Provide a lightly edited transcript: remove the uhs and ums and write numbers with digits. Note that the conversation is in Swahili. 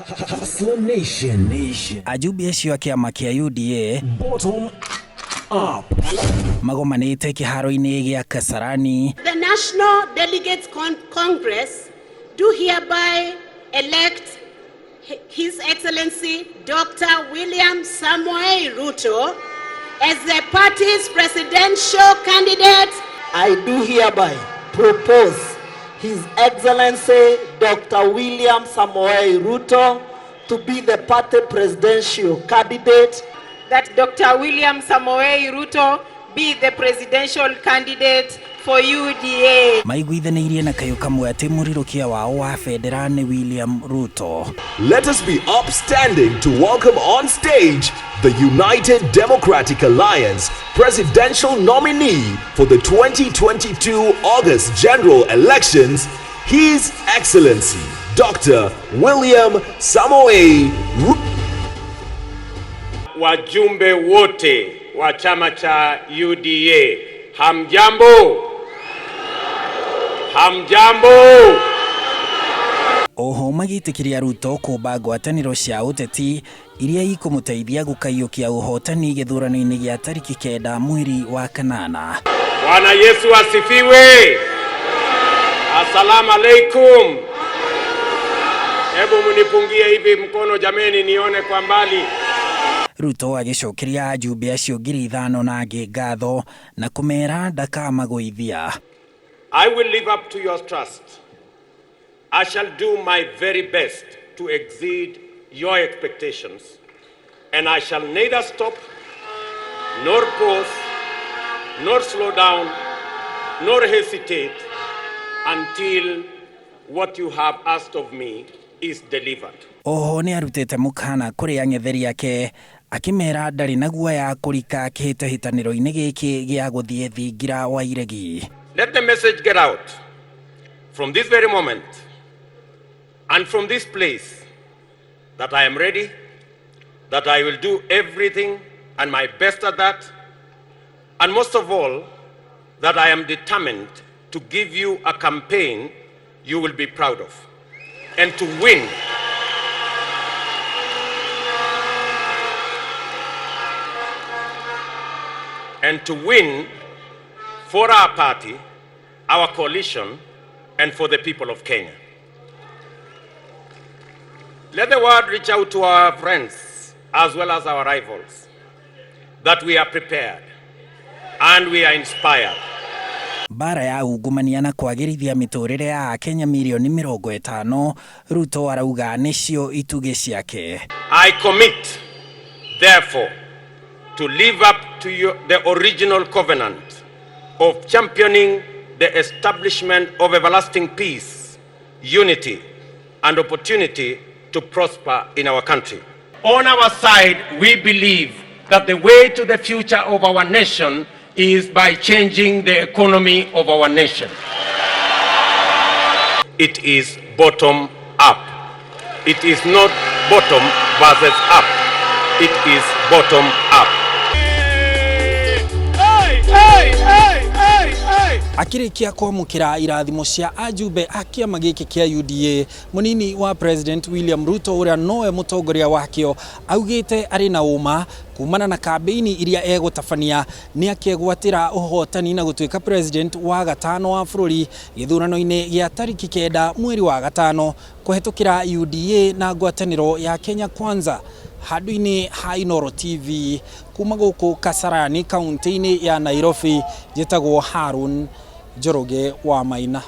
Hustler Nation. Ajumbe acio a kĩama kĩa UDA Bottom up. magomanĩte kĩharo-inĩ gĩa Kasarani. The National Delegates Congress do hereby elect His Excellency Dr. William Samoei Ruto as the party's presidential candidate. I do hereby propose His Excellency Dr. William Samoei Ruto to be the party presidential candidate. That Dr. William Samoei Ruto be the presidential candidate for UDA. Maiguithanĩirie na kayũ kamwe atĩ mũrirũkia wao wa federa nĩ William Ruto. Let us be upstanding to welcome on stage the United Democratic Alliance presidential nominee for the 2022 August general elections, His Excellency Dr. William Samoei Ruto. Wajumbe wote wa chama cha UDA, hamjambo? Hamjambo? Oho magĩtĩkĩria Ruto kũmba ngwatanĩro cia ũteti iria ikũmũteithia gũkaiũkia ũhotani gĩthurano-inĩ gĩa tariki 9 mweri wa kanana. Bwana Yesu asifiwe. Asalamu alaikum. Hebu munipungie hivi mkono jameni nione kwa mbali. Ruto agĩcokeria ajumbe acio 5,000 na angĩ ngatho na kũmera ndakamagũithia. I will live up to your trust. I shall do my very best to exceed your expectations, and I shall neither stop, nor pause, nor slow down, nor hesitate until what you have asked of me is delivered. Oho nĩ arutĩte mũkana kũrĩ ang'etheri ake akĩmera ndarĩ na guoya kũrika kĩhĩtahĩtanĩro-inĩ gĩkĩ gĩa gũthiĩ thingira wa iregi. Let the message get out from this very moment and from this place that I am ready, that I will do everything and my best at that, and most of all, that I am determined to give you a campaign you will be proud of and to win. And to win for our party, our coalition, and for the people of Kenya. Let the word reach out to our friends as well as our rivals that we are prepared and we are inspired. Bara ya ungumania na kwagĩrithia mĩtũrĩre ya Kenya milioni 50, Ruto arauga nĩcio itugĩ ciake. I commit, therefore, to live up to the original covenant of championing the establishment of everlasting peace, unity, and opportunity to prosper in our country. On our side, we believe that the way to the future of our nation is by changing the economy of our nation. It is bottom up. It is not bottom versus up. It is bottom up. Akirikia kwamũkĩra irathimo cia ajumbe a kĩama gĩkĩ kĩa UDA, mũnini wa President William Ruto ũrĩa nowe mũtongoria wakĩo augĩte arĩ na ũma kumana na kambeini iria egũtabania nĩ akĩgwatĩra ũhotani na gũtuĩka president wa gatano wa bũrũri gĩthurano-inĩ gĩa tariki 9 mweri wa gatano kũhetũkĩra UDA na ngwatanĩro ya Kenya Kwanza. Handũ-inĩ ha Inooro TV kuma gũkũ Kasarani kaunti-inĩ ya Nairobi, njĩtagwo Harun Njoroge wa Maina.